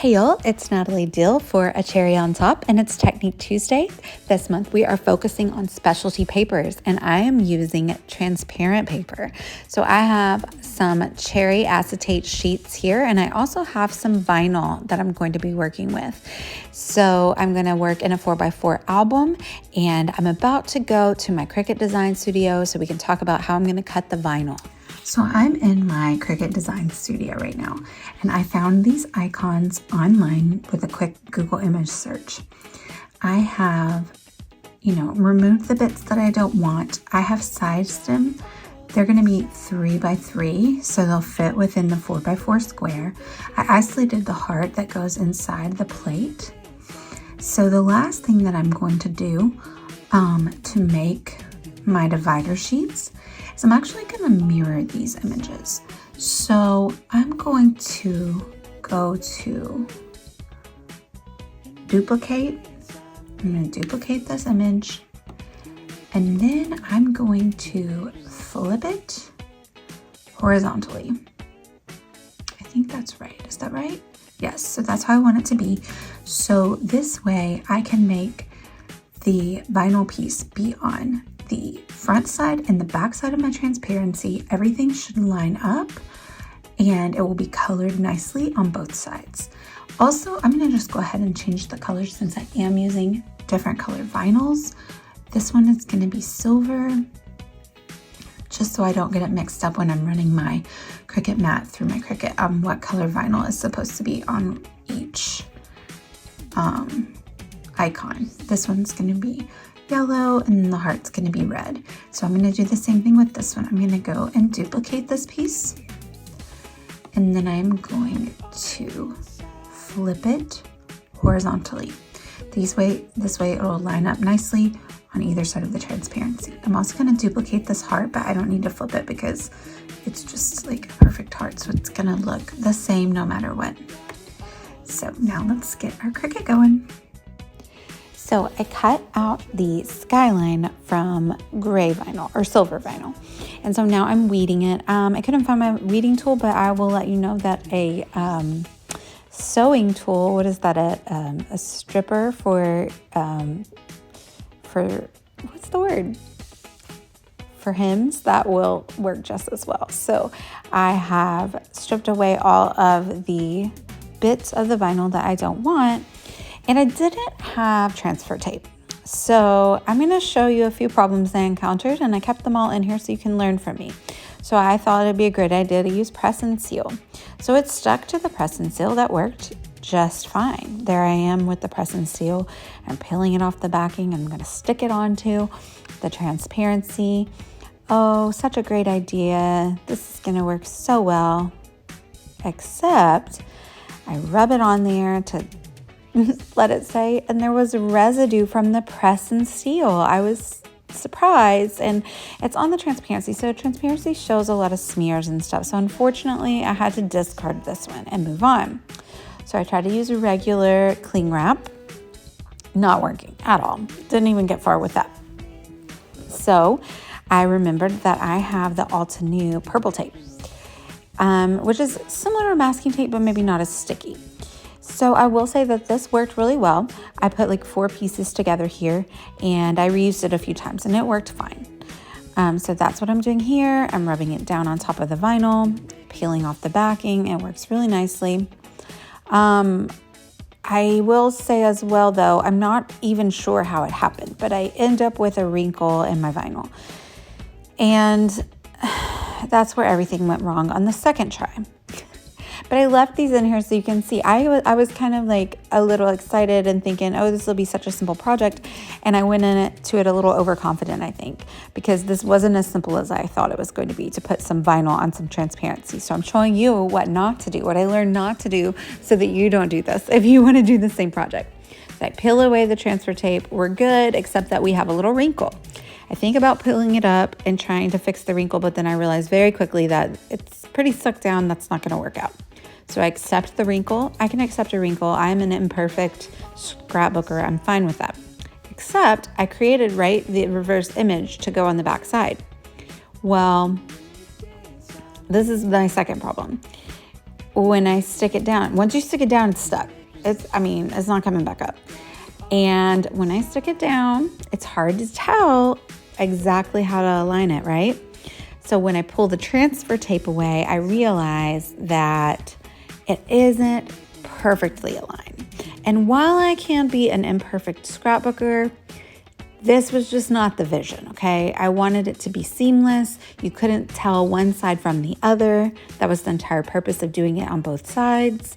Hey y'all, it's Natalie Dill for A Cherry on Top, and it's Technique Tuesday. This month we are focusing on specialty papers, and I am using transparent paper. So I have some Cherry Acetate sheets here, and I also have some vinyl that I'm going to be working with. So I'm going to work in a 4x4 album, and I'm about to go to my Cricut design studio so we can talk about how I'm going to cut the vinyl. So I'm in my Cricut design studio right now, and I found these icons online with a quick Google image search. I have, removed the bits that I don't want. I have sized them. They're going to be 3x3, so they'll fit within the 4x4 square. I isolated the heart that goes inside the plate. So the last thing that I'm going to do to make my divider sheets is I'm actually going to mirror these images. So I'm going to go to duplicate. I'm going to duplicate this image, and then I'm going to flip it horizontally. I think that's right. Is that right? Yes, so that's how I want it to be. So this way I can make the vinyl piece be on the front side and the back side of my transparency. Everything should line up and it will be colored nicely on both sides. Also, I'm going to just go ahead and change the colors since I am using different colored vinyls. This one is going to be silver, just so I don't get it mixed up when I'm running my Cricut mat through my Cricut, what color vinyl is supposed to be on each icon. This one's going to be yellow and the heart's going to be red. So I'm going to do the same thing with this one. I'm going to go and duplicate this piece, and then I'm going to flip it horizontally. This way it will line up nicely on either side of the transparency. I'm also going to duplicate this heart, but I don't need to flip it because it's just like a perfect heart, so it's going to look the same no matter what. So now let's get our Cricut going. So I cut out the skyline from gray vinyl or silver vinyl. And so now I'm weeding it. I couldn't find my weeding tool, but I will let you know that a sewing tool, what is that? A stripper for what's the word? For hems, that will work just as well. So I have stripped away all of the bits of the vinyl that I don't want. And I didn't have transfer tape. So I'm going to show you a few problems I encountered, and I kept them all in here so you can learn from me. So I thought it'd be a great idea to use press and seal. So it stuck to the press and seal. That worked just fine. There I am with the press and seal. I'm peeling it off the backing. I'm going to stick it onto the transparency. Oh, such a great idea. This is going to work so well. Except I rub it on there to let it say, and there was residue from the press and seal. I was surprised, and it's on the transparency. So transparency shows a lot of smears and stuff. So unfortunately, I had to discard this one and move on. So I tried to use a regular cling wrap. Not working at all. Didn't even get far with that. So I remembered that I have the Altenew purple tape, which is similar to masking tape, but maybe not as sticky. So I will say that this worked really well. I put like 4 pieces together here, and I reused it a few times, and it worked fine. So that's what I'm doing here. I'm rubbing it down on top of the vinyl, peeling off the backing. It works really nicely. I will say as well, though, I'm not even sure how it happened, but I end up with a wrinkle in my vinyl. And that's where everything went wrong on the second try. But I left these in here so you can see. I was kind of like a little excited and thinking, oh, this will be such a simple project. And I went into it a little overconfident, I think, because this wasn't as simple as I thought it was going to be to put some vinyl on some transparency. So I'm showing you what not to do, what I learned not to do so that you don't do this if you want to do the same project. So I peel away the transfer tape. We're good, except that we have a little wrinkle. I think about pulling it up and trying to fix the wrinkle, but then I realized very quickly that it's pretty stuck down. That's not going to work out. So I accept the wrinkle. I can accept a wrinkle. I'm an imperfect scrapbooker. I'm fine with that. Except I created, the reverse image to go on the back side. Well, this is my second problem. when I stick it down, once you stick it down, it's stuck. It's not coming back up. And when I stick it down, it's hard to tell exactly how to align it, right? So when I pull the transfer tape away, I realize that it isn't perfectly aligned. And while I can be an imperfect scrapbooker, this was just not the vision, okay? I wanted it to be seamless. You couldn't tell one side from the other. That was the entire purpose of doing it on both sides.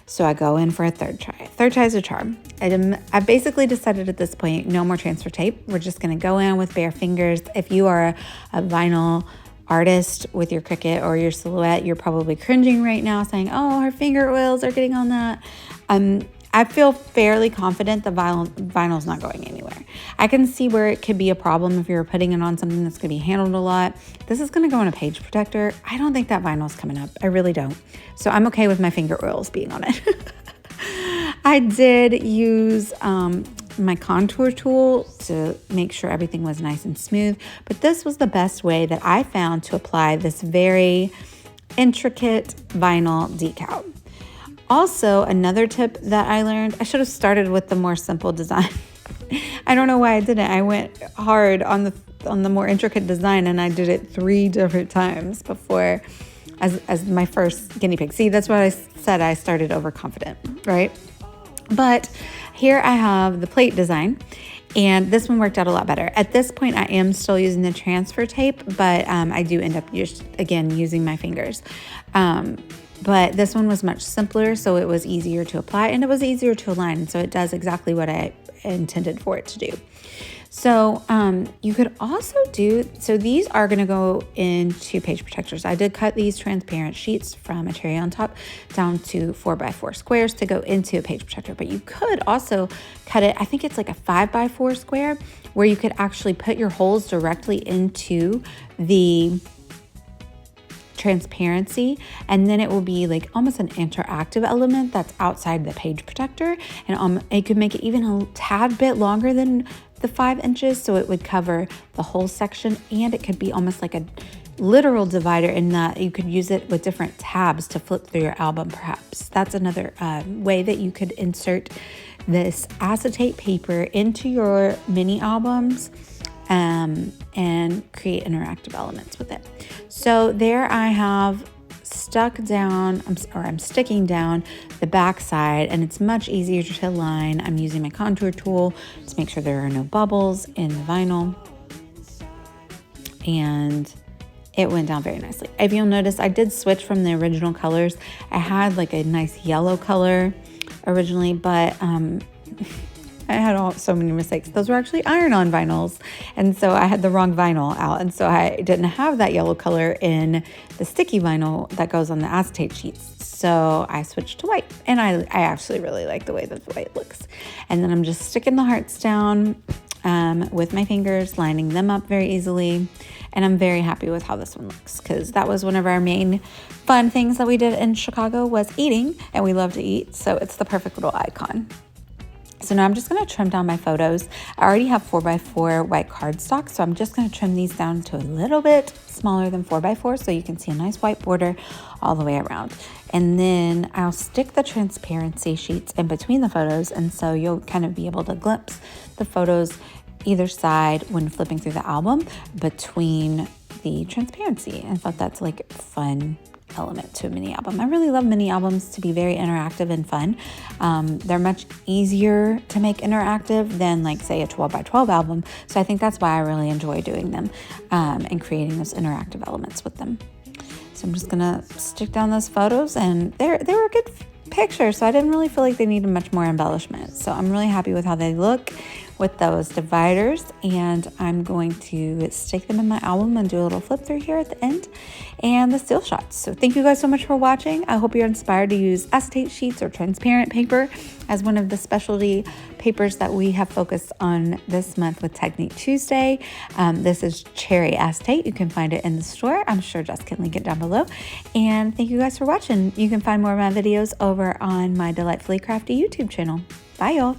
So I go in for a third try. Third try is a charm. I basically decided at this point, no more transfer tape. We're just gonna go in with bare fingers. If you are a vinyl artist with your Cricut or your Silhouette, you're probably cringing right now saying, oh, her finger oils are getting on that. I feel fairly confident the vinyl's not going anywhere. I can see where it could be a problem if you're putting it on something that's gonna be handled a lot. This is gonna go on a page protector. I don't think that vinyl's coming up. I really don't. So I'm okay with my finger oils being on it. I did use my contour tool to make sure everything was nice and smooth, but this was the best way that I found to apply this very intricate vinyl decal. Also, another tip that I learned, I should have started with the more simple design. I don't know why I didn't. I went hard on the more intricate design, and I did it 3 different times before as my first guinea pig. See, that's what I said. I started overconfident, right? But here I have the plate design, and this one worked out a lot better. At this point, I am still using the transfer tape, but I do end up again using my fingers. But this one was much simpler, so it was easier to apply and it was easier to align. And so it does exactly what I intended for it to do. So you could also so these are gonna go into page protectors. I did cut these transparent sheets from a cherry on top down to 4x4 squares to go into a page protector, but you could also cut it, I think it's like a 5x4 square, where you could actually put your holes directly into the transparency, and then it will be like almost an interactive element that's outside the page protector, and it could make it even a tad bit longer than the 5 inches, so it would cover the whole section, and it could be almost like a literal divider in that you could use it with different tabs to flip through your album. Perhaps that's another way that you could insert this acetate paper into your mini albums and create interactive elements with it. So there I have I'm sticking down the back side, and it's much easier to line. I'm using my contour tool to make sure there are no bubbles in the vinyl, and it went down very nicely. If you'll notice, I did switch from the original colors. I had like a nice yellow color originally, but I had so many mistakes. Those were actually iron-on vinyls, and so I had the wrong vinyl out, and so I didn't have that yellow color in the sticky vinyl that goes on the acetate sheets. So I switched to white, and I actually really like the way that the white looks. And then I'm just sticking the hearts down with my fingers, lining them up very easily, and I'm very happy with how this one looks, because that was one of our main fun things that we did in Chicago was eating, and we love to eat, so it's the perfect little icon. So now I'm just gonna trim down my photos. I already have 4x4 white cardstock, so I'm just gonna trim these down to a little bit smaller than 4x4 so you can see a nice white border all the way around. And then I'll stick the transparency sheets in between the photos, and so you'll kind of be able to glimpse the photos either side when flipping through the album between the transparency. I thought that's like fun element to a mini album. I really love mini albums to be very interactive and fun. They're much easier to make interactive than like say a 12x12 album. So I think that's why I really enjoy doing them and creating those interactive elements with them. So I'm just gonna stick down those photos, and they were a good picture, so I didn't really feel like they needed much more embellishment. So I'm really happy with how they look with those dividers, and I'm going to stick them in my album and do a little flip through here at the end and the still shots. So thank you guys so much for watching. I hope you're inspired to use acetate sheets or transparent paper as one of the specialty papers that we have focused on this month with Technique Tuesday. This is Cherry Acetate. You can find it in the store. I'm sure Jess can link it down below. And thank you guys for watching. You can find more of my videos over on my Delightfully Crafty YouTube channel. Bye y'all.